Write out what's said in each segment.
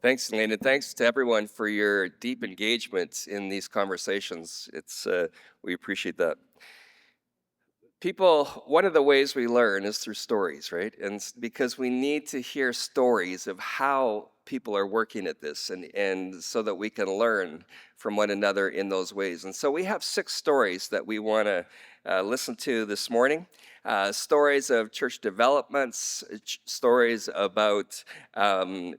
Thanks, Elaine, and thanks to everyone for your deep engagement in these conversations. We appreciate that. People, one of the ways we learn is through stories, right? Because we need to hear stories of how people are working at this and so that we can learn from one another in those ways. And so we have 6 stories that we want to listen to this morning. Stories of church developments, stories about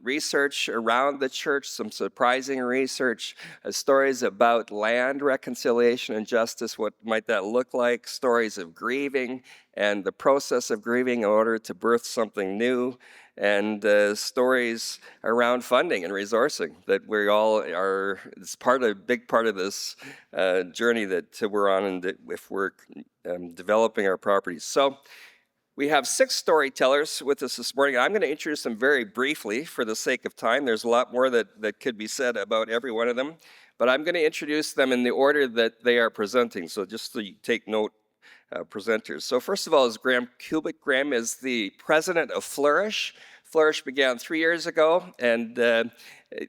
research around the church, some surprising research, stories about land reconciliation and justice, what might that look like, stories of grieving and the process of grieving in order to birth something new, and stories around funding and resourcing that we all are, it's a big part of this journey that we're on and that if we're developing our properties. So we have 6 storytellers with us this morning. I'm going to introduce them very briefly for the sake of time. There's a lot more that could be said about every one of them, but I'm going to introduce them in the order that they are presenting. So just so you take note, presenters. So first of all is Graham Kubik. Graham is the president of Flourish. Flourish began 3 years ago, and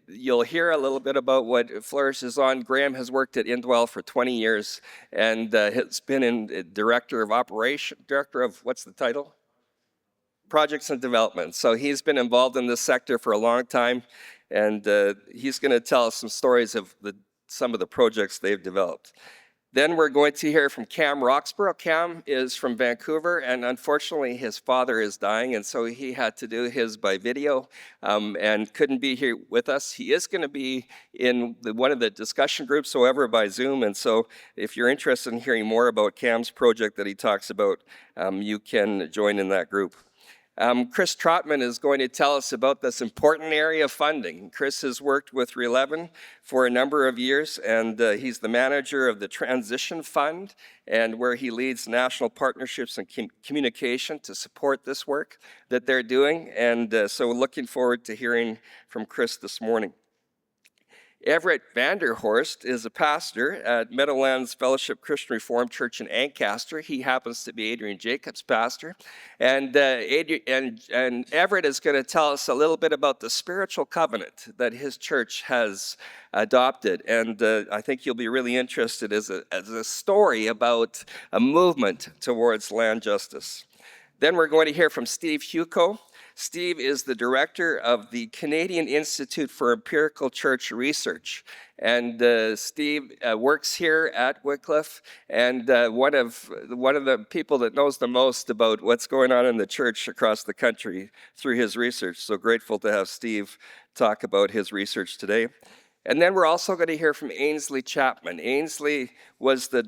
you'll hear a little bit about what Flourish is on. Graham has worked at Indwell for 20 years and has been director of, what's the title? Projects and Development. So he's been involved in this sector for a long time, and he's going to tell us some stories of some of the projects they've developed. Then we're going to hear from Cam Roxborough. Cam is from Vancouver, and unfortunately his father is dying, and so he had to do his by video and couldn't be here with us. He is going to be in one of the discussion groups, however, by Zoom, and so if you're interested in hearing more about Cam's project that he talks about, you can join in that group. Chris Trotman is going to tell us about this important area of funding. Chris has worked with Re11 for a number of years, and he's the manager of the Transition Fund, and where he leads national partnerships and communication to support this work that they're doing. And so looking forward to hearing from Chris this morning. Everett Vanderhorst is a pastor at Meadowlands Fellowship Christian Reformed Church in Ancaster. He happens to be Adrian Jacobs' pastor. And Everett is going to tell us a little bit about the spiritual covenant that his church has adopted. And I think you'll be really interested as a story about a movement towards land justice. Then we're going to hear from Steve Huco. Steve is the director of the Canadian Institute for Empirical Church Research. And Steve works here at Wycliffe, and one of the people that knows the most about what's going on in the church across the country through his research. So grateful to have Steve talk about his research today. And then we're also going to hear from Ainsley Chapman. Ainsley was the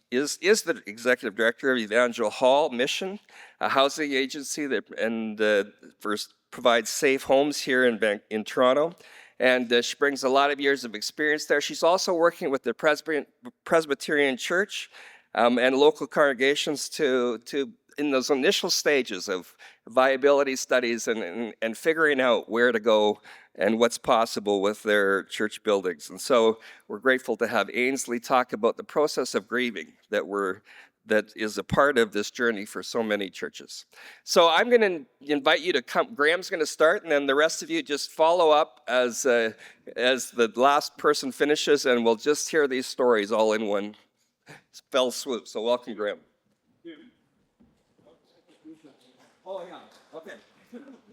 is the executive director of Evangel Hall Mission, a housing agency that first provides safe homes here in Toronto. And she brings a lot of years of experience there. She's also working with the Presbyterian Church and local congregations in those initial stages of viability studies and figuring out where to go and what's possible with their church buildings. And so we're grateful to have Ainsley talk about the process of grieving that is a part of this journey for so many churches. So I'm going to invite you to come. Graham's going to start, and then the rest of you just follow up as the last person finishes, and we'll just hear these stories all in one fell swoop. So welcome, Graham. Oh, yeah, okay.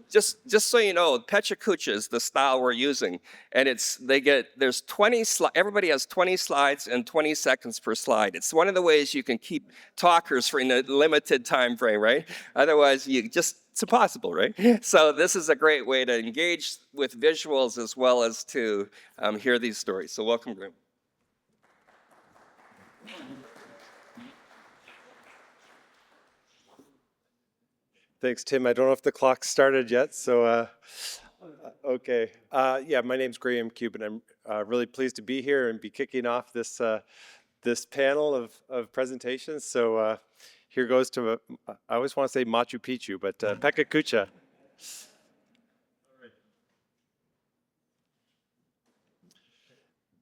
Just so you know, Pecha Kucha is the style we're using, and there's 20 everybody has 20 slides and 20 seconds per slide. It's one of the ways you can keep talkers for in a limited time frame, right? Otherwise, it's impossible, right? So this is a great way to engage with visuals as well as to hear these stories. So welcome, Graham. Thanks, Tim. I don't know if the clock started yet, so okay. Yeah, my name's Graham Kubik, and I'm really pleased to be here and be kicking off this panel of presentations. So here goes to, I always want to say Machu Picchu, but Pecha Kucha.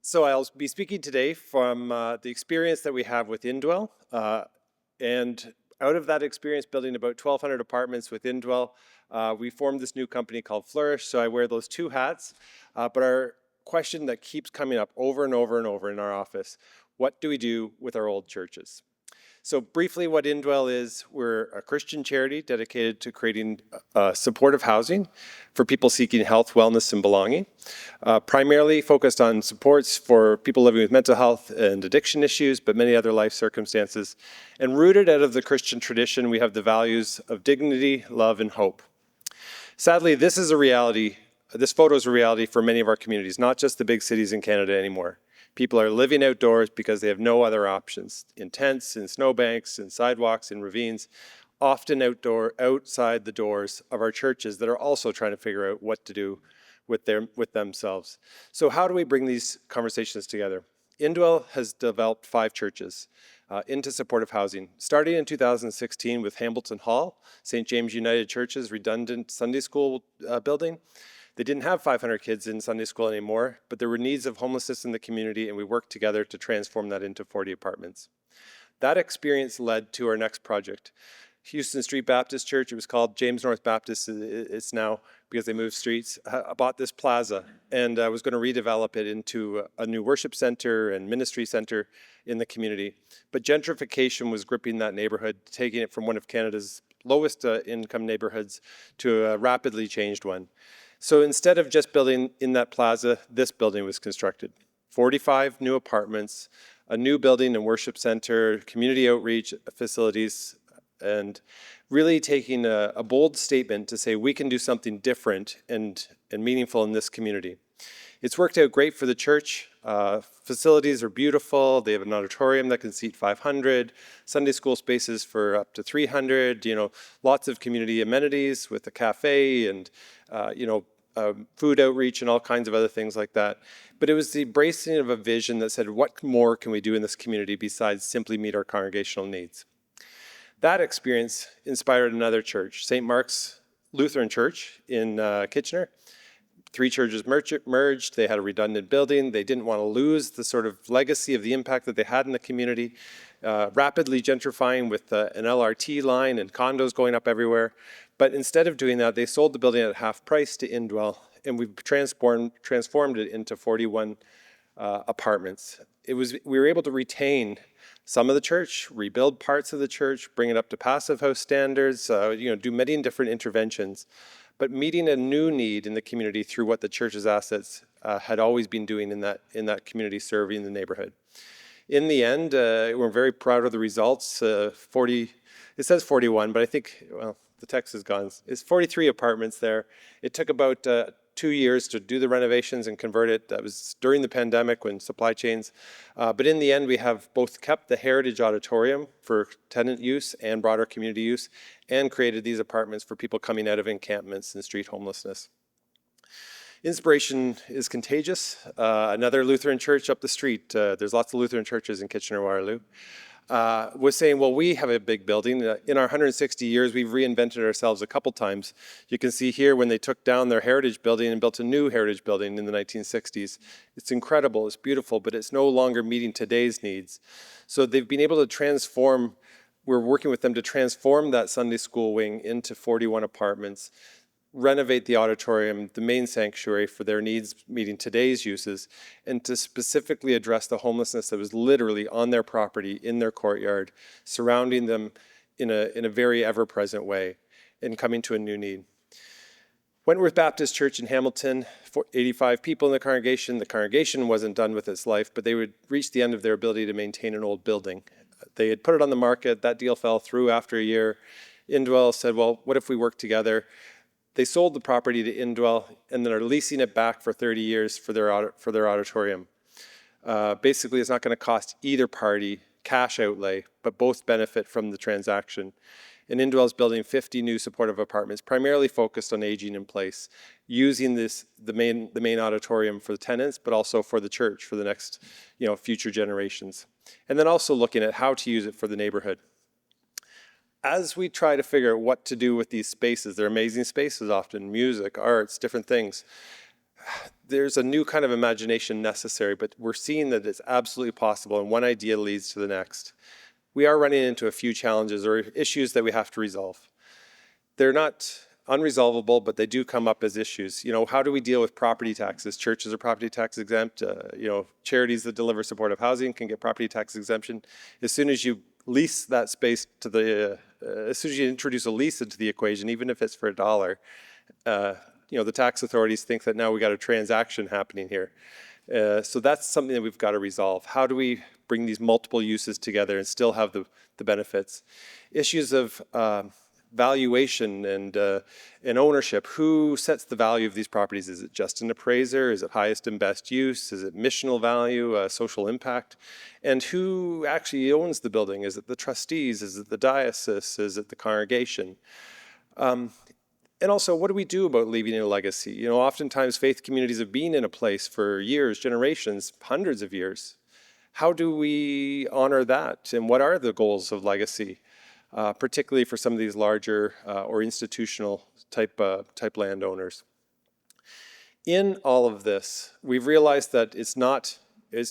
So I'll be speaking today from the experience that we have with Indwell, and out of that experience building about 1,200 apartments with Indwell, We formed this new company called Flourish, so I wear those two hats. But our question that keeps coming up over and over and over in our office, what do we do with our old churches? So briefly, what Indwell is, we're a Christian charity dedicated to creating supportive housing for people seeking health, wellness, and belonging. Primarily focused on supports for people living with mental health and addiction issues, but many other life circumstances. And rooted out of the Christian tradition, we have the values of dignity, love, and hope. Sadly, this is a reality. This photo is a reality for many of our communities, not just the big cities in Canada anymore. People are living outdoors because they have no other options, in tents, in snowbanks, in sidewalks, in ravines, often outside the doors of our churches that are also trying to figure out what to do with themselves. So how do we bring these conversations together? Indwell has developed 5 churches into supportive housing, starting in 2016 with Hamilton Hall, St. James United Church's redundant Sunday school building. They didn't have 500 kids in Sunday school anymore, but there were needs of homelessness in the community, and we worked together to transform that into 40 apartments. That experience led to our next project, Houston Street Baptist Church. It was called James North Baptist. It's now, because they moved streets. I bought this plaza, and I was going to redevelop it into a new worship center and ministry center in the community. But gentrification was gripping that neighborhood, taking it from one of Canada's lowest income neighborhoods to a rapidly changed one. So instead of just building in that plaza, this building was constructed. 45 new apartments, a new building and worship center, community outreach facilities, and really taking a bold statement to say we can do something different and meaningful in this community. It's worked out great for the church. Facilities are beautiful. They have an auditorium that can seat 500, Sunday school spaces for up to 300, lots of community amenities with a cafe and, food outreach and all kinds of other things like that. But it was the embracing of a vision that said, what more can we do in this community besides simply meet our congregational needs? That experience inspired another church, St. Mark's Lutheran Church in Kitchener. 3 churches merged. They had a redundant building. They didn't want to lose the sort of legacy of the impact that they had in the community, rapidly gentrifying with an LRT line and condos going up everywhere. But instead of doing that, they sold the building at half price to Indwell, and we've transformed it into 41 apartments. We were able to retain some of the church, rebuild parts of the church, bring it up to passive house standards, do many different interventions, but meeting a new need in the community through what the church's assets had always been doing in that community, serving the neighborhood. In the end, we're very proud of the results. It says 41, but I think, the text is gone. It's 43 apartments there. It took about 2 years to do the renovations and convert it. That was during the pandemic when supply chains. But in the end, we have both kept the Heritage Auditorium for tenant use and broader community use, and created these apartments for people coming out of encampments and street homelessness. Inspiration is contagious. Another Lutheran church up the street, there's lots of Lutheran churches in Kitchener-Waterloo, was saying, well, we have a big building. In our 160 years, we've reinvented ourselves a couple times. You can see here when they took down their heritage building and built a new heritage building in the 1960s. It's incredible, it's beautiful, but it's no longer meeting today's needs. So they've been able to transform, we're working with them to transform that Sunday school wing into 41 apartments, renovate the auditorium, the main sanctuary for their needs meeting today's uses, and to specifically address the homelessness that was literally on their property, in their courtyard, surrounding them in a very ever-present way, and coming to a new need. Wentworth Baptist Church in Hamilton, 85 people in the congregation. The congregation wasn't done with its life, but they would reach the end of their ability to maintain an old building. They had put it on the market. That deal fell through after a year. Indwell said, well, what if we work together? They sold the property to Indwell and then are leasing it back for 30 years for their auditorium. Basically, it's not going to cost either party cash outlay, but both benefit from the transaction. And Indwell is building 50 new supportive apartments, primarily focused on aging in place, using the main auditorium for the tenants, but also for the church for the next future generations. And then also looking at how to use it for the neighborhood. As we try to figure out what to do with these spaces, they're amazing spaces often, music, arts, different things. There's a new kind of imagination necessary, but we're seeing that it's absolutely possible, and one idea leads to the next. We are running into a few challenges or issues that we have to resolve. They're not unresolvable, but they do come up as issues. How do we deal with property taxes? Churches are property tax exempt. Charities that deliver supportive housing can get property tax exemption. As soon as you lease that space as soon as you introduce a lease into the equation, even if it's for $1, the tax authorities think that now we got a transaction happening here. So that's something that we've got to resolve. How do we bring these multiple uses together and still have the benefits? Issues of valuation and ownership. Who sets the value of these properties? Is it just an appraiser? Is it highest and best use? Is it missional value, social impact? And who actually owns the building? Is it the trustees? Is it the diocese? Is it the congregation? And also, what do we do about leaving a legacy? Oftentimes faith communities have been in a place for years, generations, hundreds of years. How do we honor that? And what are the goals of legacy, particularly for some of these larger or institutional type landowners? In all of this, we've realized that it's not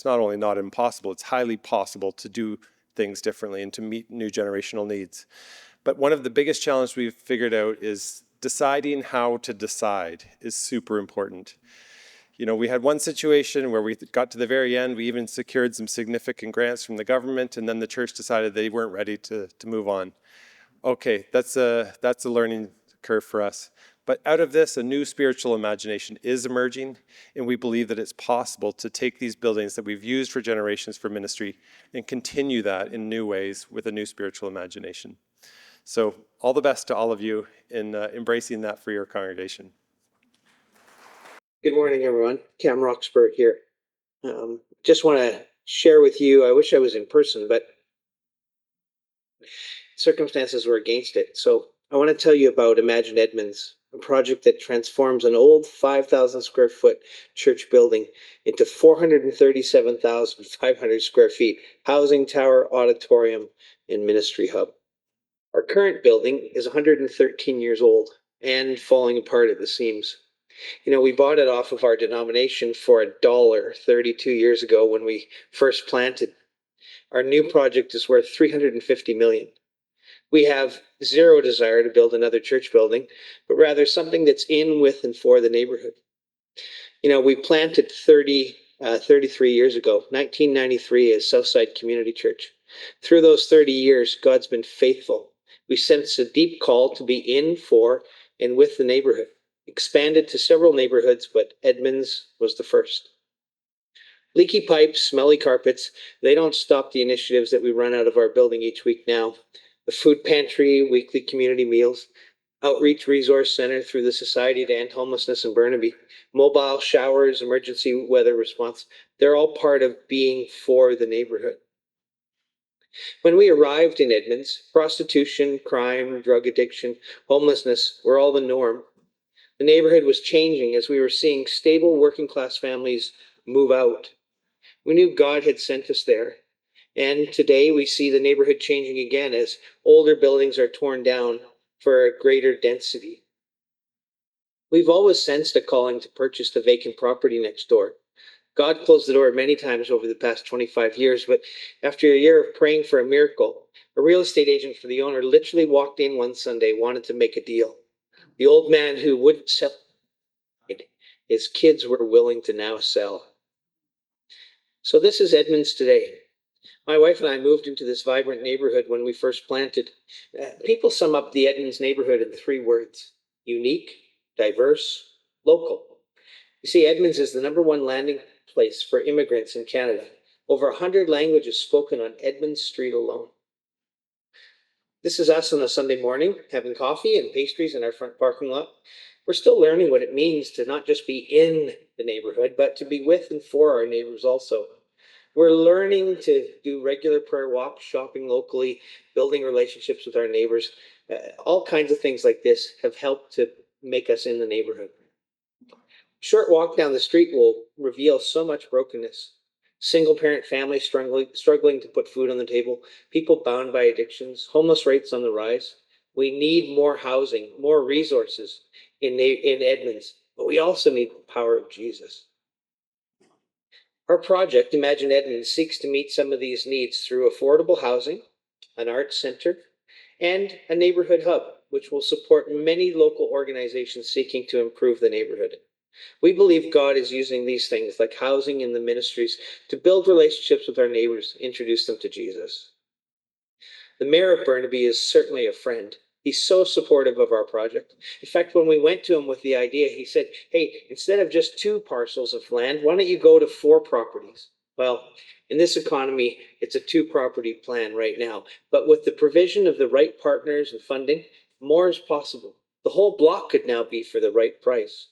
only not impossible, it's highly possible to do things differently and to meet new generational needs. But one of the biggest challenges we've figured out is deciding how to decide is super important. We had one situation where we got to the very end, we even secured some significant grants from the government, and then the church decided they weren't ready to move on. Okay, that's a learning curve for us. But out of this, a new spiritual imagination is emerging, and we believe that it's possible to take these buildings that we've used for generations for ministry and continue that in new ways with a new spiritual imagination. So all the best to all of you in embracing that for your congregation. Good morning, everyone. Cam Roxburgh here. Just want to share with you, I wish I was in person, but circumstances were against it. So I want to tell you about Imagine Edmonds, a project that transforms an old 5,000 square foot church building into 437,500 square feet, housing tower, auditorium, and ministry hub. Our current building is 113 years old and falling apart at the seams. We bought it off of our denomination for $1 32 years ago when we first planted. Our new project is worth $350 million. We have zero desire to build another church building, but rather something that's in, with, and for the neighborhood. We planted 33 years ago, 1993, as Southside Community Church. Through those 30 years, God's been faithful. We sense a deep call to be in, for, and with the neighborhood. Expanded to several neighborhoods, but Edmonds was the first. Leaky pipes, smelly carpets, they don't stop the initiatives that we run out of our building each week now. The food pantry, weekly community meals, outreach resource center through the Society to End Homelessness in Burnaby, mobile showers, emergency weather response, they're all part of being for the neighborhood. When we arrived in Edmonds, prostitution, crime, drug addiction, homelessness were all the norm. The neighborhood was changing as we were seeing stable working class families move out. We knew God had sent us there. And today we see the neighborhood changing again as older buildings are torn down for a greater density. We've always sensed a calling to purchase the vacant property next door. God closed the door many times over the past 25 years, but after a year of praying for a miracle, a real estate agent for the owner literally walked in one Sunday, wanted to make a deal. The old man who wouldn't sell, his kids were willing to now sell. So this is Edmonds today. My wife and I moved into this vibrant neighborhood when we first planted. People sum up the Edmonds neighborhood in 3 words: unique, diverse, local. You see, Edmonds is the #1 landing place for immigrants in Canada. Over 100 languages spoken on Edmonds Street alone. This is us on a Sunday morning, having coffee and pastries in our front parking lot. We're still learning what it means to not just be in the neighborhood, but to be with and for our neighbors also. We're learning to do regular prayer walks, shopping locally, building relationships with our neighbors. All kinds of things like this have helped to make us in the neighborhood. Short walk down the street will reveal so much brokenness. Single parent families struggling to put food on the table, people bound by addictions, homeless rates on the rise. We need more housing, more resources in Edmonds, but we also need the power of Jesus. Our project, Imagine Edmonds, seeks to meet some of these needs through affordable housing, an arts center, and a neighborhood hub. which will support many local organizations seeking to improve the neighborhood. We believe God is using these things, like housing and the ministries, to build relationships with our neighbors, introduce them to Jesus. The mayor of Burnaby is certainly a friend. He's so supportive of our project. In fact, when we went to him with the idea, he said, "Hey, instead of just 2 parcels of land, why don't you go to 4 properties?" Well, in this economy, it's a 2 property plan right now. But with the provision of the right partners and funding, more is possible. The whole block could now be for the right price.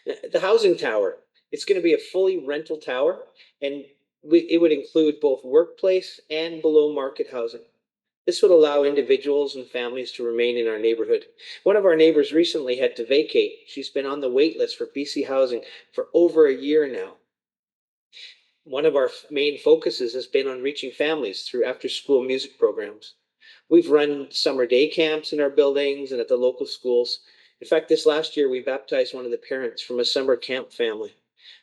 The housing tower, it's going to be a fully rental tower, and it would include both workplace and below market housing. This would allow individuals and families to remain in our neighborhood. One of our neighbors recently had to vacate. She's been on the wait list for BC Housing for over a year now. One of our main focuses has been on reaching families through after school music programs. We've run summer day camps in our buildings and at the local schools. In fact, this last year we baptized one of the parents from a summer camp family.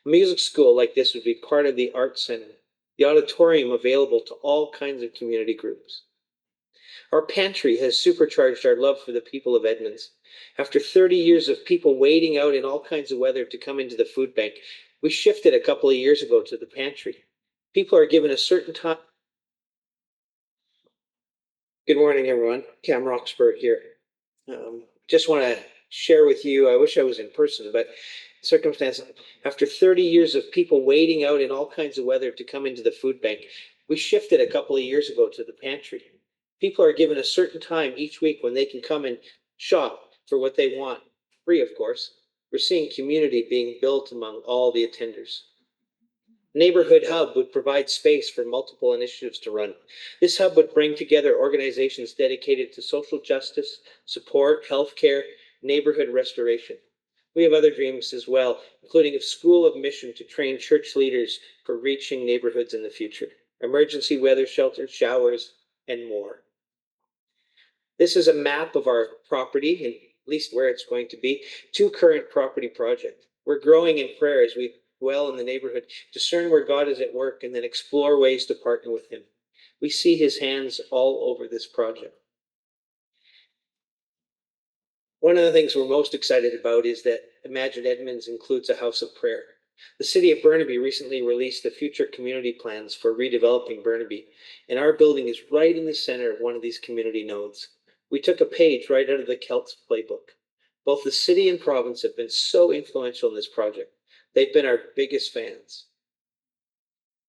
A music school like this would be part of the Art Center, the auditorium available to all kinds of community groups. Our pantry has supercharged our love for the people of Edmonds. After 30 years of people waiting out in all kinds of weather to come into the food bank, we shifted a couple of years ago to the pantry. People are given a certain time. Good morning, everyone. Cam Roxburgh here. Just want to share with you, I wish I was in person, but circumstance, after 30 years of people waiting out in all kinds of weather to come into the food bank, we shifted a couple of years ago to the pantry. People are given a certain time each week when they can come and shop for what they want, free, of course. We're seeing community being built among all the attenders. Neighborhood Hub would provide space for multiple initiatives to run. This hub would bring together organizations dedicated to social justice, support, healthcare, neighborhood restoration. We have other dreams as well, including a school of mission to train church leaders for reaching neighborhoods in the future, emergency weather shelters, showers, and more. This is a map of our property, and at least where it's going to be, 2 current property projects. We're growing in prayer as we dwell in the neighborhood, discern where God is at work, and then explore ways to partner with Him. We see His hands all over this project. One of the things we're most excited about is that Imagine Edmonds includes a house of prayer. The city of Burnaby recently released the future community plans for redeveloping Burnaby, and our building is right in the center of one of these community nodes. We took a page right out of the Celts playbook. Both the city and province have been so influential in this project. They've been our biggest fans.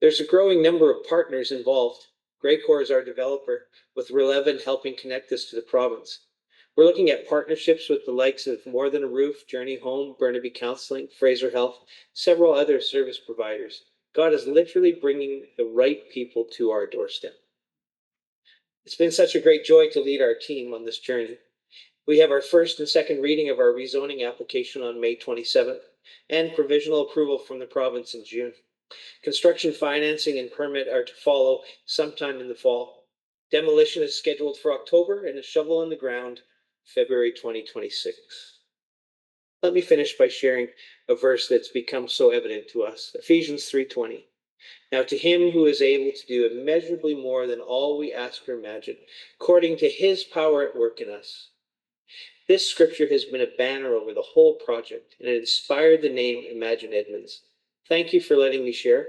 There's a growing number of partners involved. Greycore is our developer, with Relevin helping connect us to the province. We're looking at partnerships with the likes of More Than a Roof, Journey Home, Burnaby Counseling, Fraser Health, several other service providers. God is literally bringing the right people to our doorstep. It's been such a great joy to lead our team on this journey. We have our first and second reading of our rezoning application on May 27th and provisional approval from the province in June. Construction financing and permit are to follow sometime in the fall. Demolition is scheduled for October and a shovel in the ground February 2026. Let me finish by sharing a verse that's become so evident to us, Ephesians 3:20. Now to him who is able to do immeasurably more than all we ask or imagine, according to his power at work in us. This scripture has been a banner over the whole project, and it inspired the name Imagine Edmonds. Thank you for letting me share,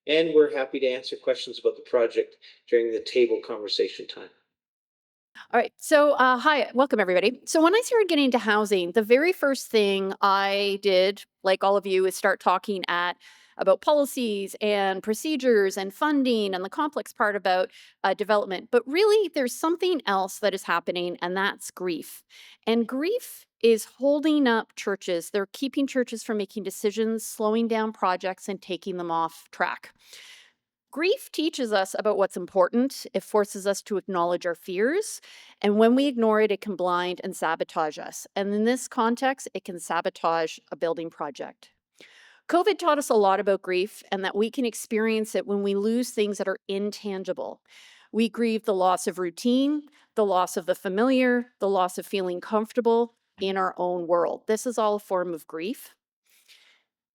and we're happy to answer questions about the project during the table conversation time. All right. So, hi, welcome everybody. So, when I started getting into housing, the very first thing I did, like all of you, is start talking about policies and procedures and funding and the complex part about development. But really, there's something else that is happening, and that's grief. And grief is holding up churches. They're keeping churches from making decisions, slowing down projects, and taking them off track. Grief teaches us about what's important. It forces us to acknowledge our fears. And when we ignore it, it can blind and sabotage us. And in this context, it can sabotage a building project. COVID taught us a lot about grief and that we can experience it when we lose things that are intangible. We grieve the loss of routine, the loss of the familiar, the loss of feeling comfortable in our own world. This is all a form of grief.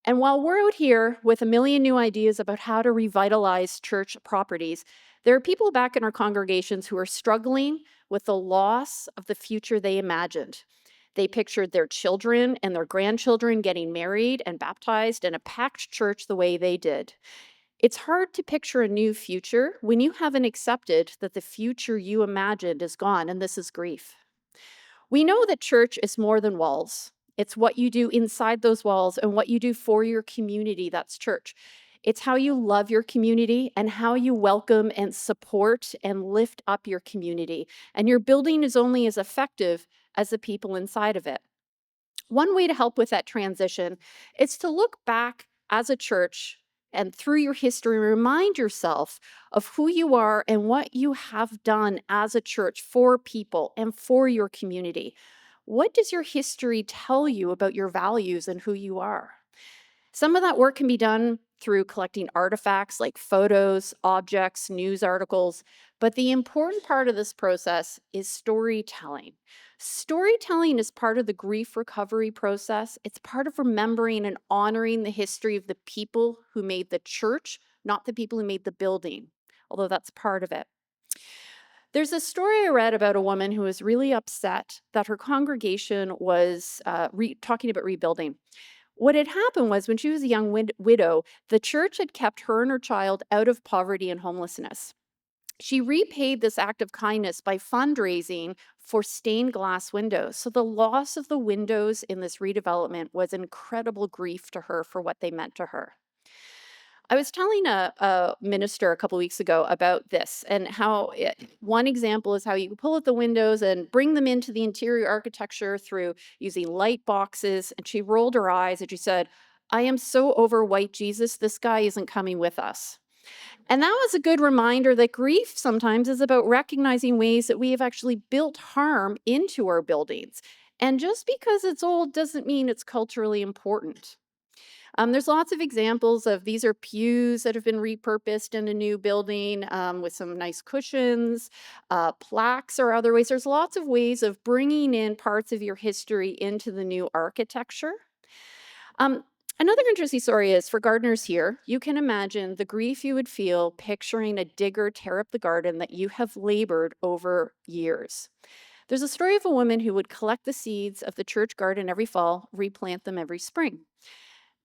And while we're out here with a million new ideas about how to revitalize church properties, There are people back in our congregations who are struggling with the loss of the future they imagined. They pictured their children and their grandchildren getting married and baptized in a packed church the way they did. It's hard to picture a new future when you haven't accepted that the future you imagined is gone, and this is grief. We know that church is more than walls. It's what you do inside those walls and what you do for your community. That's church. It's how you love your community and how you welcome and support and lift up your community. And your building is only as effective as the people inside of it. One way to help with that transition is to look back as a church and through your history, remind yourself of who you are and what you have done as a church for people and for your community. What does your history tell you about your values and who you are? Some of that work can be done through collecting artifacts like photos, objects, news articles, but the important part of this process is storytelling. Storytelling is part of the grief recovery process. It's part of remembering and honoring the history of the people who made the church, not the people who made the building, although that's part of it. There's a story I read about a woman who was really upset that her congregation was talking about rebuilding. What had happened was when she was a young widow, the church had kept her and her child out of poverty and homelessness. She repaid this act of kindness by fundraising for stained glass windows. So the loss of the windows in this redevelopment was incredible grief to her for what they meant to her. I was telling a minister a couple weeks ago about this and how one example is how you can pull out the windows and bring them into the interior architecture through using light boxes. And she rolled her eyes and she said, "I am so over white Jesus, this guy isn't coming with us." And that was a good reminder that grief sometimes is about recognizing ways that we have actually built harm into our buildings. And just because it's old doesn't mean it's culturally important. There's lots of examples of these are pews that have been repurposed in a new building with some nice cushions, plaques or other ways. There's lots of ways of bringing in parts of your history into the new architecture. Um, Another interesting story is for gardeners here, you can imagine the grief you would feel picturing a digger tear up the garden that you have labored over years. There's a story of a woman who would collect the seeds of the church garden every fall, replant them every spring.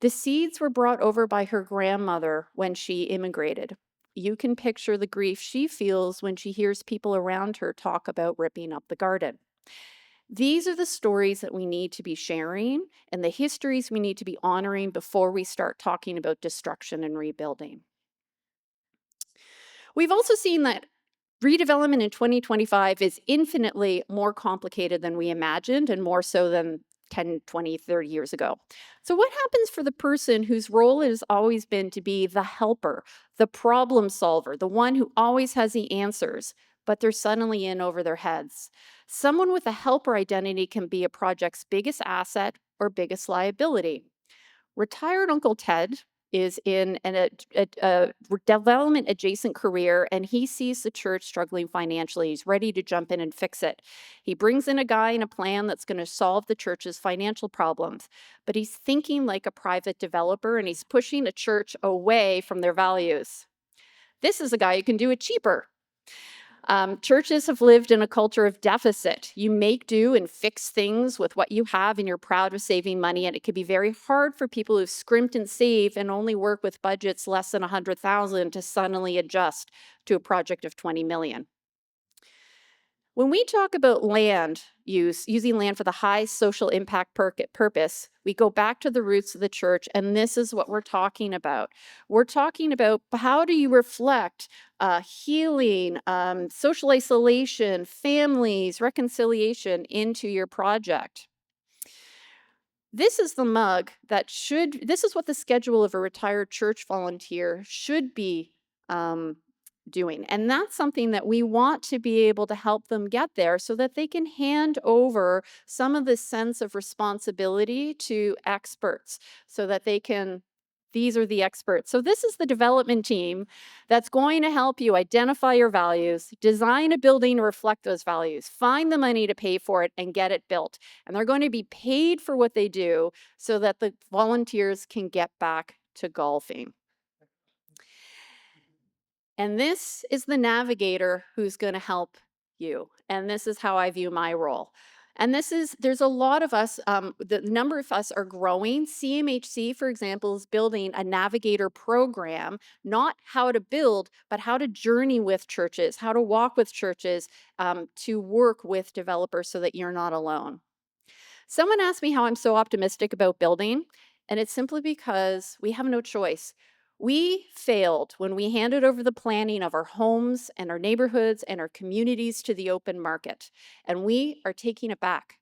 The seeds were brought over by her grandmother when she immigrated. You can picture the grief she feels when she hears people around her talk about ripping up the garden. These are the stories that we need to be sharing and the histories we need to be honoring before we start talking about destruction and rebuilding. We've also seen that redevelopment in 2025 is infinitely more complicated than we imagined and more so than 10, 20, 30 years ago. So what happens for the person whose role it has always been to be the helper, the problem solver, the one who always has the answers, but they're suddenly in over their heads? Someone with a helper identity can be a project's biggest asset or biggest liability. Retired Uncle Ted is in a development adjacent career, and he sees the church struggling financially. He's ready to jump in and fix it. He brings in a guy and a plan that's going to solve the church's financial problems, but he's thinking like a private developer and he's pushing the church away from their values. This is a guy who can do it cheaper. Churches have lived in a culture of deficit. You make do and fix things with what you have, and you're proud of saving money. And it can be very hard for people who've scrimped and saved and only work with budgets less than 100,000 to suddenly adjust to a project of 20 million. When we talk about land use, using land for the high social impact purpose, we go back to the roots of the church, and this is what we're talking about. We're talking about how do you reflect healing, social isolation, families, reconciliation into your project. This is the mug this is what the schedule of a retired church volunteer should be doing. And that's something that we want to be able to help them get there so that they can hand over some of this sense of responsibility to experts so that these are the experts. So this is the development team that's going to help you identify your values, design a building to reflect those values, find the money to pay for it, and get it built. And they're going to be paid for what they do so that the volunteers can get back to golfing. And this is the navigator who's going to help you. And this is how I view my role. And there's a lot of us, the number of us are growing. CMHC, for example, is building a navigator program, not how to build, but how to journey with churches, how to walk with churches, to work with developers so that you're not alone. Someone asked me how I'm so optimistic about building, and it's simply because we have no choice. We failed when we handed over the planning of our homes and our neighborhoods and our communities to the open market, and we are taking it back.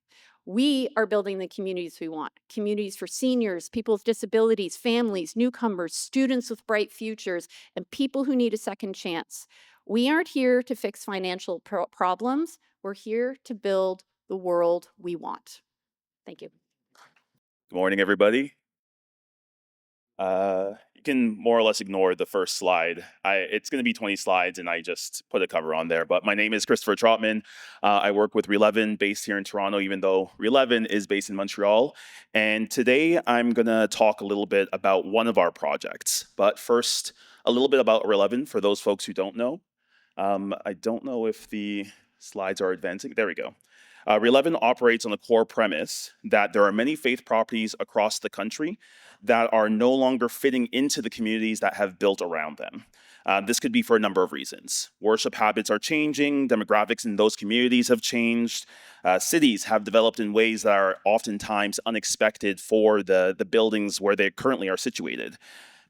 We are building the communities we want, communities for seniors, people with disabilities, families, newcomers, students with bright futures, and people who need a second chance. We aren't here to fix financial problems. We're here to build the world we want. Thank you. Good morning, everybody. You can more or less ignore the first slide. It's going to be 20 slides, and I just put a cover on there. But my name is Christopher Trotman. I work with Re11, based here in Toronto, even though Re11 is based in Montreal. And today I'm going to talk a little bit about one of our projects. But first, a little bit about Re11 for those folks who don't know. I don't know if the slides are advancing. There we go. Re11 operates on the core premise that there are many faith properties across the country that are no longer fitting into the communities that have built around them. This could be for a number of reasons. Worship habits are changing, demographics in those communities have changed, cities have developed in ways that are oftentimes unexpected for the buildings where they currently are situated.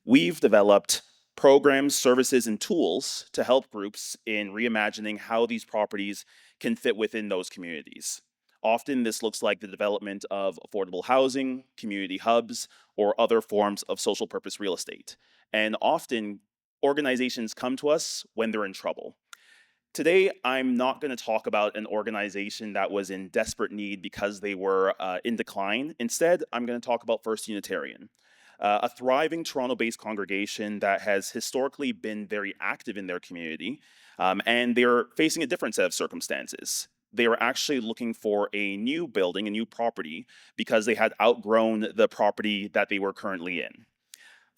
We've developed programs, services, and tools to help groups in reimagining how these properties can fit within those communities. Often this looks like the development of affordable housing, community hubs, or other forms of social purpose real estate. And often organizations come to us when they're in trouble. Today, I'm not going to talk about an organization that was in desperate need because they were in decline. Instead, I'm going to talk about First Unitarian, a thriving Toronto-based congregation that has historically been very active in their community, and they're facing a different set of circumstances. They were actually looking for a new building, a new property, because they had outgrown the property that they were currently in.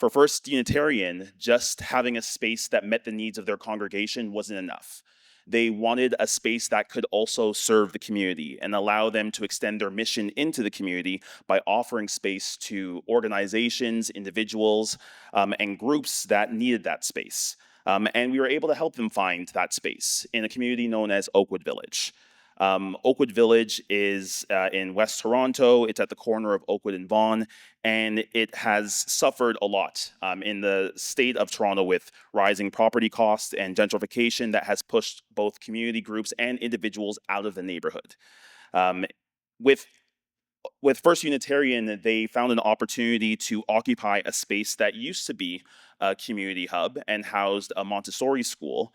For First Unitarian, just having a space that met the needs of their congregation wasn't enough. They wanted a space that could also serve the community and allow them to extend their mission into the community by offering space to organizations, individuals, and groups that needed that space. And we were able to help them find that space in a community known as Oakwood Village. Oakwood Village is in West Toronto. It's at the corner of Oakwood and Vaughan, and it has suffered a lot in the state of Toronto with rising property costs and gentrification that has pushed both community groups and individuals out of the neighborhood. With First Unitarian, they found an opportunity to occupy a space that used to be a community hub and housed a Montessori school.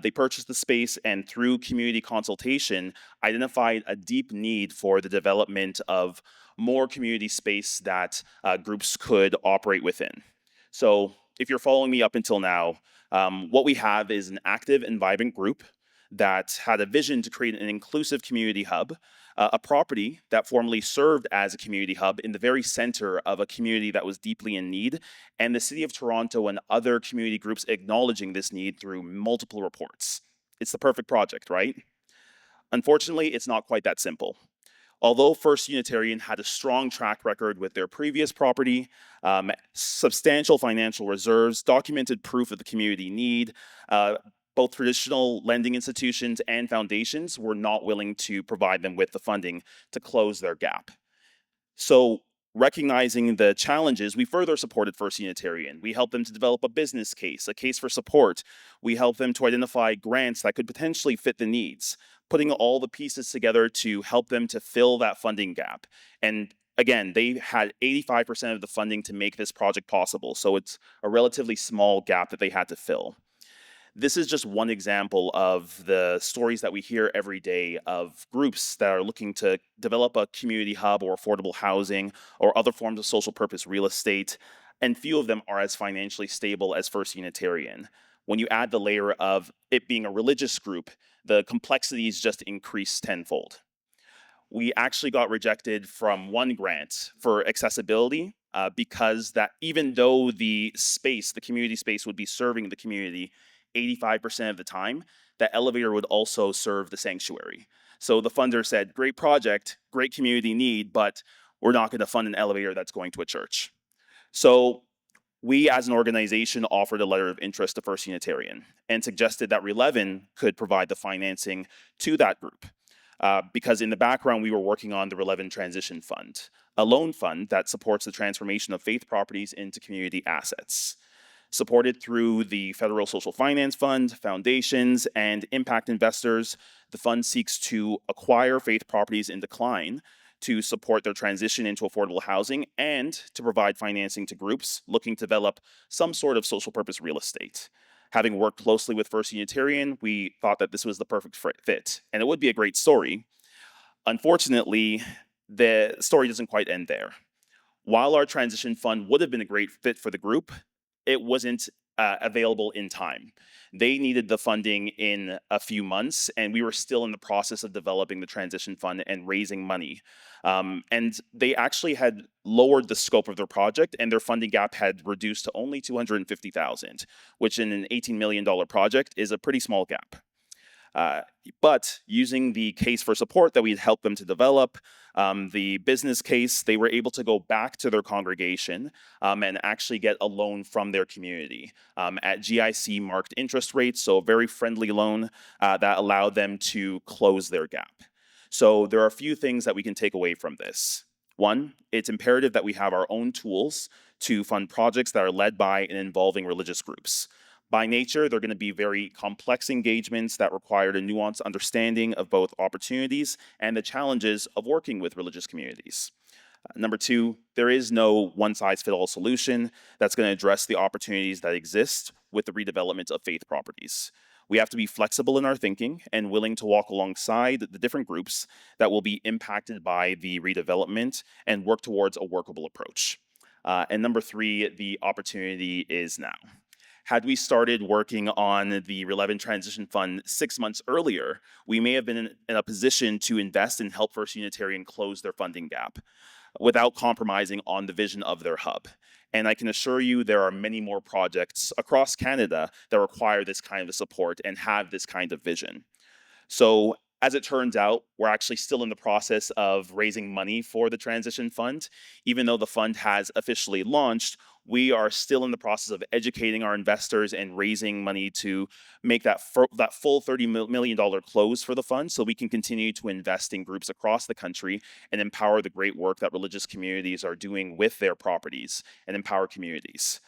They purchased the space and through community consultation, identified a deep need for the development of more community space that groups could operate within. So if you're following me up until now, what we have is an active and vibrant group that had a vision to create an inclusive community hub, a property that formerly served as a community hub in the very center of a community that was deeply in need, and the City of Toronto and other community groups acknowledging this need through multiple reports. It's the perfect project, right? Unfortunately, it's not quite that simple. Although First Unitarian had a strong track record with their previous property, substantial financial reserves, documented proof of the community need, both traditional lending institutions and foundations were not willing to provide them with the funding to close their gap. So recognizing the challenges, we further supported First Unitarian. We helped them to develop a business case, a case for support. We helped them to identify grants that could potentially fit the needs, putting all the pieces together to help them to fill that funding gap. And again, they had 85% of the funding to make this project possible. So it's a relatively small gap that they had to fill. This is just one example of the stories that we hear every day of groups that are looking to develop a community hub or affordable housing or other forms of social purpose real estate, and few of them are as financially stable as First Unitarian. When you add the layer of it being a religious group, the complexities just increase tenfold. We actually got rejected from one grant for accessibility because that even though the space, the community space would be serving the community, 85% of the time, that elevator would also serve the sanctuary. So the funder said, great project, great community need, but we're not going to fund an elevator that's going to a church. So we as an organization offered a letter of interest to First Unitarian and suggested that Relevin could provide the financing to that group. Because in the background, we were working on the Relevin Transition Fund, a loan fund that supports the transformation of faith properties into community assets. Supported through the Federal Social Finance Fund, foundations, and impact investors, the fund seeks to acquire faith properties in decline to support their transition into affordable housing and to provide financing to groups looking to develop some sort of social purpose real estate. Having worked closely with First Unitarian, we thought that this was the perfect fit, and it would be a great story. Unfortunately, the story doesn't quite end there. While our transition fund would have been a great fit for the group, it wasn't available in time. They needed the funding in a few months, and we were still in the process of developing the transition fund and raising money. And they actually had lowered the scope of their project, and their funding gap had reduced to only $250,000, which in an $18 million project is a pretty small gap. But using the case for support that we had helped them to develop, the business case, they were able to go back to their congregation and actually get a loan from their community at GIC marked interest rates, so a very friendly loan that allowed them to close their gap. So there are a few things that we can take away from this. One, it's imperative that we have our own tools to fund projects that are led by and involving religious groups. By nature, they're going to be very complex engagements that require a nuanced understanding of both opportunities and the challenges of working with religious communities. Number two, there is no one-size-fits-all solution that's going to address the opportunities that exist with the redevelopment of faith properties. We have to be flexible in our thinking and willing to walk alongside the different groups that will be impacted by the redevelopment and work towards a workable approach. And number three, the opportunity is now. Had we started working on the Relevin Transition Fund 6 months earlier, we may have been in a position to invest and help First Unitarian close their funding gap without compromising on the vision of their hub. And I can assure you there are many more projects across Canada that require this kind of support and have this kind of vision. So as it turns out, we're actually still in the process of raising money for the Transition Fund. Even though the fund has officially launched, we are still in the process of educating our investors and raising money to make that full $30 million close for the fund so we can continue to invest in groups across the country and empower the great work that religious communities are doing with their properties and empower communities.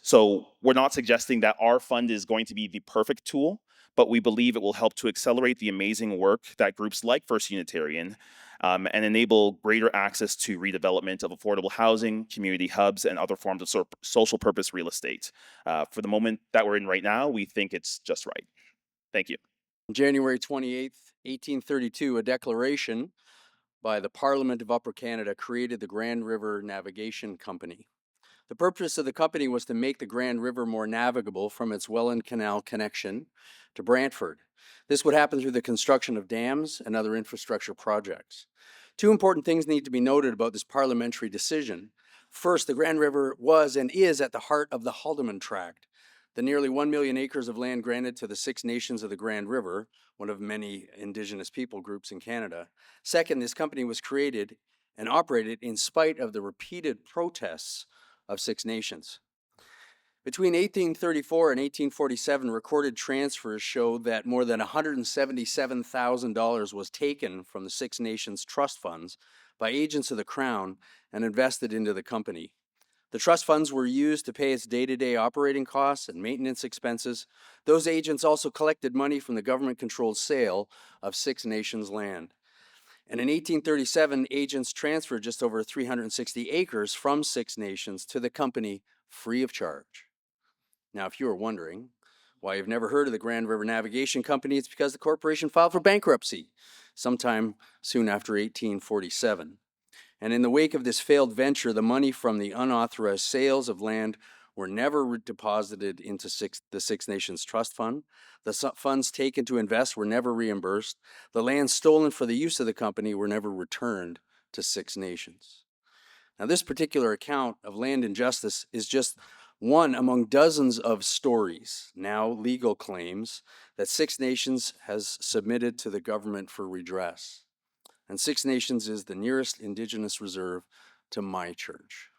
So we're not suggesting that our fund is going to be the perfect tool, but we believe it will help to accelerate the amazing work that groups like First Unitarian and enable greater access to redevelopment of affordable housing, community hubs, and other forms of social purpose real estate. For the moment that we're in right now, we think it's just right. Thank you. January 28th, 1832, a declaration by the Parliament of Upper Canada created the Grand River Navigation Company. The purpose of the company was to make the Grand River more navigable from its Welland Canal connection to Brantford. This would happen through the construction of dams and other infrastructure projects. Two important things need to be noted about this parliamentary decision. First, the Grand River was and is at the heart of the Haldimand Tract, the nearly 1 million acres of land granted to the Six Nations of the Grand River, one of many Indigenous people groups in Canada. Second, this company was created and operated in spite of the repeated protests of Six Nations. Between 1834 and 1847, recorded transfers showed that more than $177,000 was taken from the Six Nations trust funds by agents of the Crown and invested into the company. The trust funds were used to pay its day-to-day operating costs and maintenance expenses. Those agents also collected money from the government-controlled sale of Six Nations land. And in 1837, agents transferred just over 360 acres from Six Nations to the company free of charge. Now, if you were wondering why you've never heard of the Grand River Navigation Company, it's because the corporation filed for bankruptcy sometime soon after 1847. And in the wake of this failed venture, the money from the unauthorized sales of land were never deposited into the Six Nations Trust Fund. The funds taken to invest were never reimbursed. The land stolen for the use of the company were never returned to Six Nations. Now, this particular account of land injustice is just one among dozens of stories, now legal claims, that Six Nations has submitted to the government for redress. And Six Nations is the nearest Indigenous reserve to my church.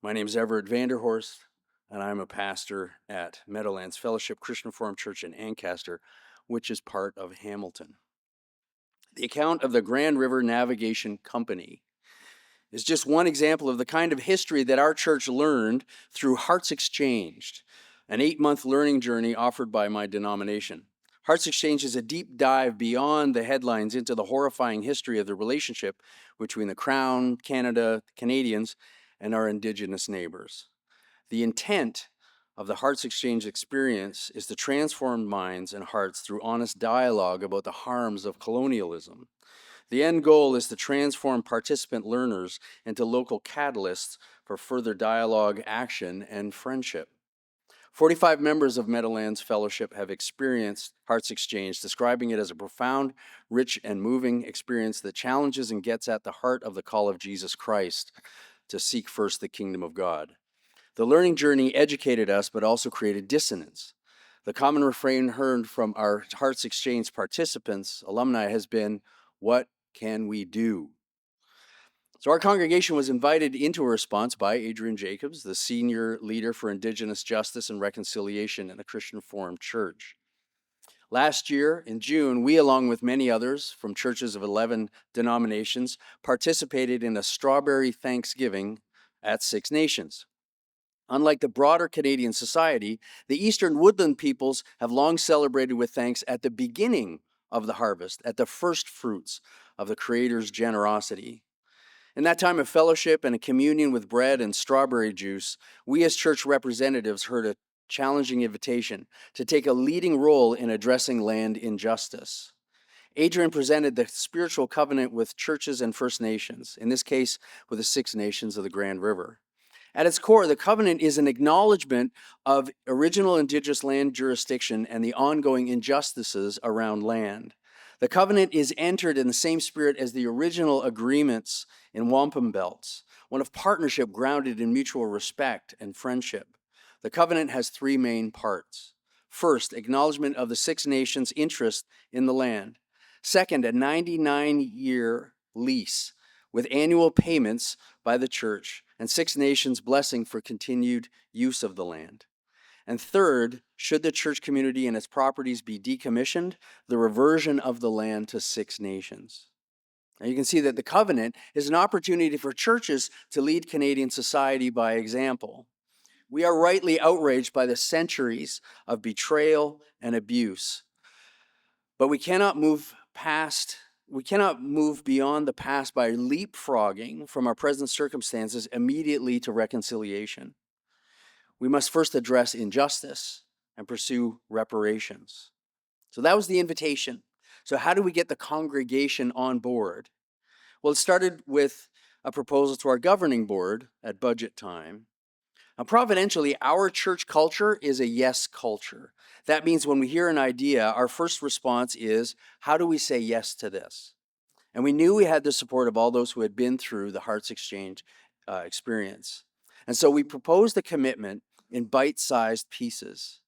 My name is Everett Vanderhorst, and I'm a pastor at Meadowlands Fellowship Christian Reformed Church in Ancaster, which is part of Hamilton. The account of the Grand River Navigation Company is just one example of the kind of history that our church learned through Hearts Exchanged, an 8-month learning journey offered by my denomination. Hearts Exchange is a deep dive beyond the headlines into the horrifying history of the relationship between the Crown, Canada, Canadians, and our Indigenous neighbors. The intent of the Hearts Exchange experience is to transform minds and hearts through honest dialogue about the harms of colonialism. The end goal is to transform participant learners into local catalysts for further dialogue, action, and friendship. 45 members of Meadowlands Fellowship have experienced Hearts Exchange, describing it as a profound, rich, and moving experience that challenges and gets at the heart of the call of Jesus Christ to seek first the kingdom of God. The learning journey educated us, but also created dissonance. The common refrain heard from our Hearts Exchange participants, alumni, has been, "What can we do?" So our congregation was invited into a response by Adrian Jacobs, the senior leader for Indigenous Justice and Reconciliation in the Christian Reformed Church. Last year, in June, we, along with many others from churches of 11 denominations, participated in a strawberry Thanksgiving at Six Nations. Unlike the broader Canadian society, the Eastern Woodland peoples have long celebrated with thanks at the beginning of the harvest, at the first fruits of the Creator's generosity. In that time of fellowship and a communion with bread and strawberry juice, we as church representatives heard a challenging invitation to take a leading role in addressing land injustice. Adrian presented the spiritual covenant with churches and First Nations, in this case with the Six Nations of the Grand River. At its core, the covenant is an acknowledgement of original Indigenous land jurisdiction and the ongoing injustices around land. The covenant is entered in the same spirit as the original agreements in wampum belts, one of partnership grounded in mutual respect and friendship. The covenant has 3 main parts. First, acknowledgement of the Six Nations' interest in the land. Second, a 99-year lease with annual payments by the church and Six Nations' blessing for continued use of the land. And third, should the church community and its properties be decommissioned, the reversion of the land to Six Nations. Now you can see that the covenant is an opportunity for churches to lead Canadian society by example. We are rightly outraged by the centuries of betrayal and abuse, but we cannot move beyond the past by leapfrogging from our present circumstances immediately to reconciliation. We must first address injustice and pursue reparations. So that was the invitation. So how do we get the congregation on board? Well, it started with a proposal to our governing board at budget time. Now, providentially, our church culture is a yes culture. That means when we hear an idea, our first response is, how do we say yes to this? And we knew we had the support of all those who had been through the Hearts Exchange experience. And so we proposed a commitment in bite-sized pieces.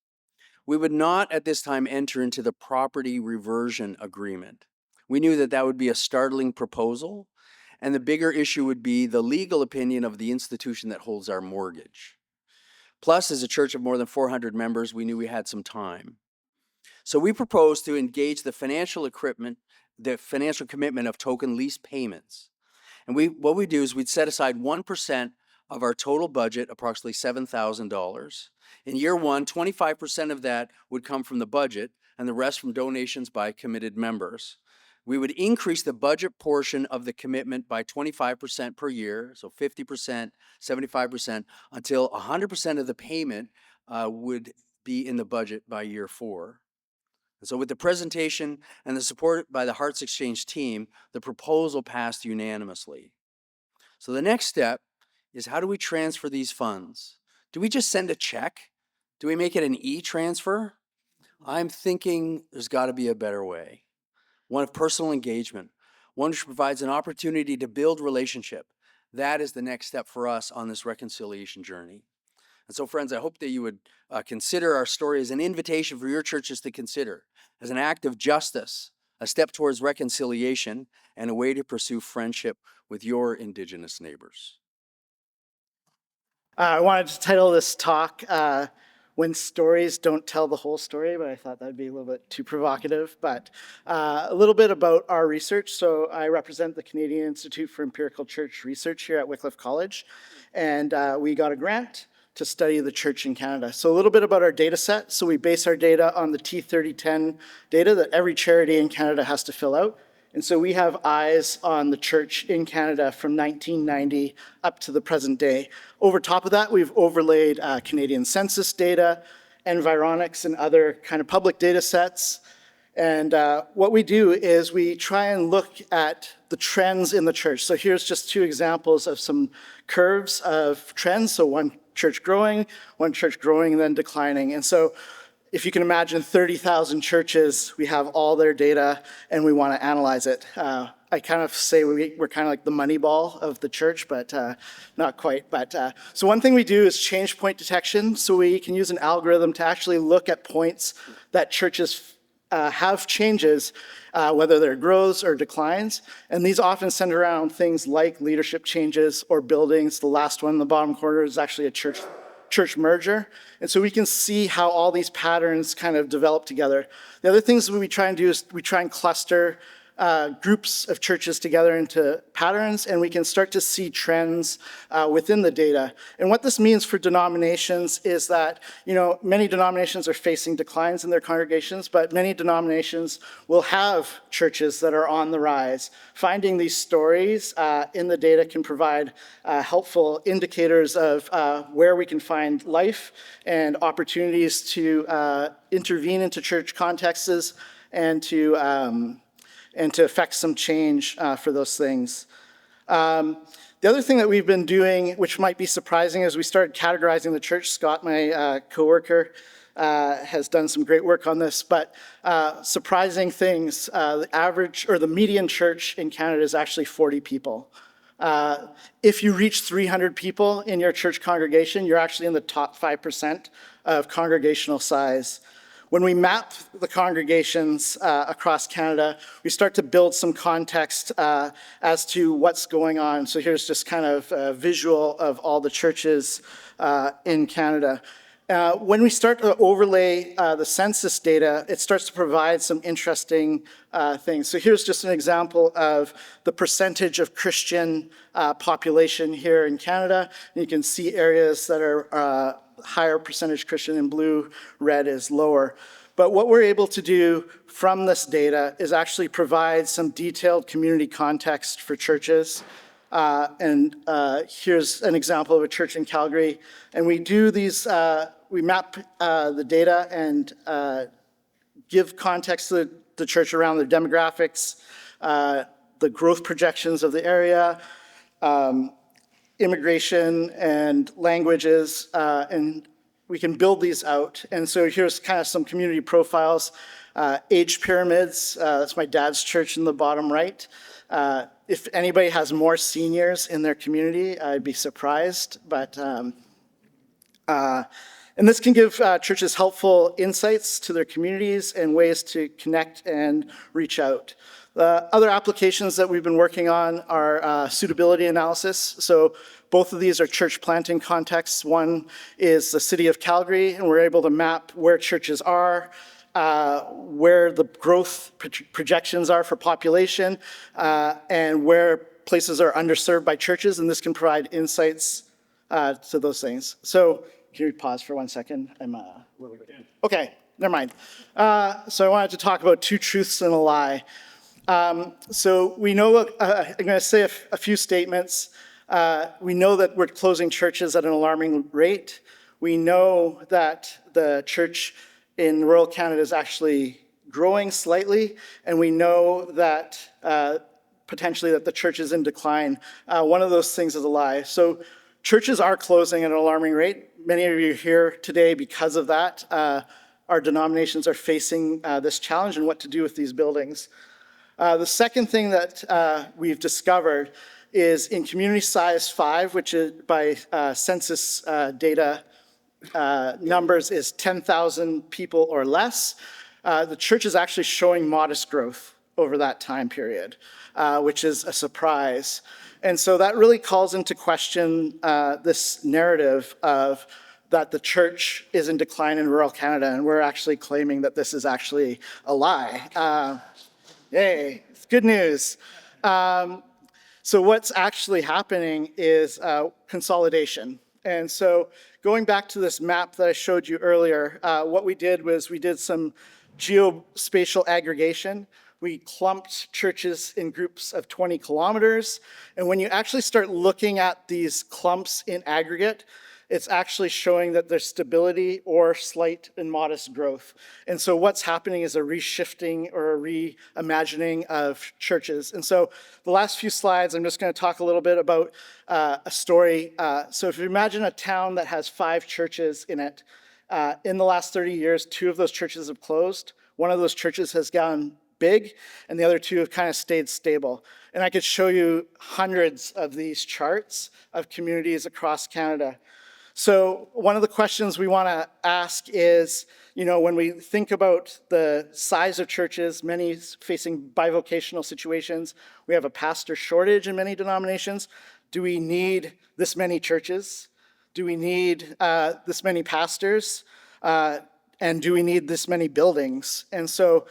We would not at this time enter into the property reversion agreement. We knew that that would be a startling proposal, and the bigger issue would be the legal opinion of the institution that holds our mortgage. Plus, as a church of more than 400 members, we knew we had some time. So we proposed to engage the financial commitment of token lease payments. And what we do is we'd set aside 1% of our total budget, approximately $7,000. In year 1, 25% of that would come from the budget and the rest from donations by committed members. We would increase the budget portion of the commitment by 25% per year, so 50%, 75%, until 100% of the payment would be in the budget by year 4. And so with the presentation and the support by the Hearts Exchange team, the proposal passed unanimously. So the next step is, how do we transfer these funds? Do we just send a check? Do we make it an e-transfer? I'm thinking there's got to be a better way. One of personal engagement, one which provides an opportunity to build relationship. That is the next step for us on this reconciliation journey. And so, friends, I hope that you would consider our story as an invitation for your churches to consider, as an act of justice, a step towards reconciliation, and a way to pursue friendship with your Indigenous neighbors. I wanted to title this talk, When Stories Don't Tell the Whole Story, but I thought that'd be a little bit too provocative. But a little bit about our research. So I represent the Canadian Institute for Empirical Church Research here at Wycliffe College, and we got a grant to study the church in Canada. So a little bit about our data set. So we base our data on the T3010 data that every charity in Canada has to fill out. And so we have eyes on the church in Canada from 1990 up to the present day. Over top of that, we've overlaid Canadian census data, environics, and other kind of public data sets. And what we do is we try and look at the trends in the church. So here's just two examples of some curves of trends. So one church growing, and then declining. And so if you can imagine 30,000 churches, we have all their data and we want to analyze it. I kind of say we're kind of like the money ball of the church, but not quite. But so one thing we do is change point detection. So we can use an algorithm to actually look at points that churches have changes, whether they're growths or declines. And these often center around things like leadership changes or buildings. The last one in the bottom corner is actually a church merger. And so we can see how all these patterns kind of develop together. The other things we try and do is we try and cluster groups of churches together into patterns, and we can start to see trends within the data. And what this means for denominations is that, many denominations are facing declines in their congregations, but many denominations will have churches that are on the rise. Finding these stories in the data can provide helpful indicators of where we can find life and opportunities to intervene into church contexts and to affect some change for those things. The other thing that we've been doing, which might be surprising, is we started categorizing the church. Scott, my coworker, has done some great work on this, but surprising things, the average or the median church in Canada is actually 40 people. If you reach 300 people in your church congregation, you're actually in the top 5% of congregational size. When we map the congregations across Canada, we start to build some context as to what's going on. So here's just kind of a visual of all the churches in Canada. When we start to overlay the census data, it starts to provide some interesting things. So here's just an example of the percentage of Christian population here in Canada. And you can see areas that are higher percentage Christian in blue, red is lower. But what we're able to do from this data is actually provide some detailed community context for churches. Here's an example of a church in Calgary. And we do these, we map the data and give context to the church around the demographics, the growth projections of the area, immigration and languages, and we can build these out. And so here's kind of some community profiles, age pyramids. That's my dad's church in the bottom right. If anybody has more seniors in their community, I'd be surprised. But and this can give churches helpful insights to their communities and ways to connect and reach out. The other applications that we've been working on are suitability analysis. So both of these are church planting contexts. One is the city of Calgary, and we're able to map where churches are, where the growth projections are for population, and where places are underserved by churches, and this can provide insights to those things. So can you pause for 1 second? I'm a little bit... Okay, never mind. So I wanted to talk about two truths and a lie. So we know, I'm going to say a few statements. We know that we're closing churches at an alarming rate. We know that the church in rural Canada is actually growing slightly, and we know that potentially that the church is in decline. One of those things is a lie. So churches are closing at an alarming rate. Many of you are here today because of that. Our denominations are facing this challenge and what to do with these buildings. The second thing that we've discovered is in community size 5, which is by census data numbers is 10,000 people or less. The church is actually showing modest growth over that time period, which is a surprise. And so that really calls into question this narrative of that the church is in decline in rural Canada, and we're actually claiming that this is actually a lie. Yay, it's good news. So what's actually happening is consolidation. And so going back to this map that I showed you earlier, what we did was we did some geospatial aggregation. We clumped churches in groups of 20 kilometers. And when you actually start looking at these clumps in aggregate, it's actually showing that there's stability or slight and modest growth. And so what's happening is a reshifting or a reimagining of churches. And so the last few slides, I'm just going to talk a little bit about a story. So if you imagine a town that has 5 churches in it, in the last 30 years, 2 of those churches have closed. One of those churches has gone big, and the other 2 have kind of stayed stable. And I could show you hundreds of these charts of communities across Canada. So one of the questions we want to ask is, when we think about the size of churches, many facing bivocational situations, we have a pastor shortage in many denominations. Do we need this many churches? Do we need this many pastors? And do we need this many buildings? And so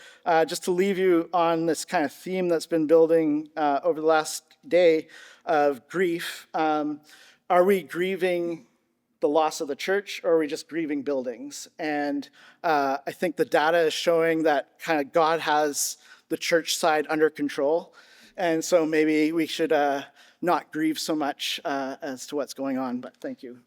just to leave you on this kind of theme that's been building over the last day of grief, are we grieving the loss of the church, or are we just grieving buildings? And I think the data is showing that kind of God has the church side under control. And so maybe we should not grieve so much as to what's going on, but thank you.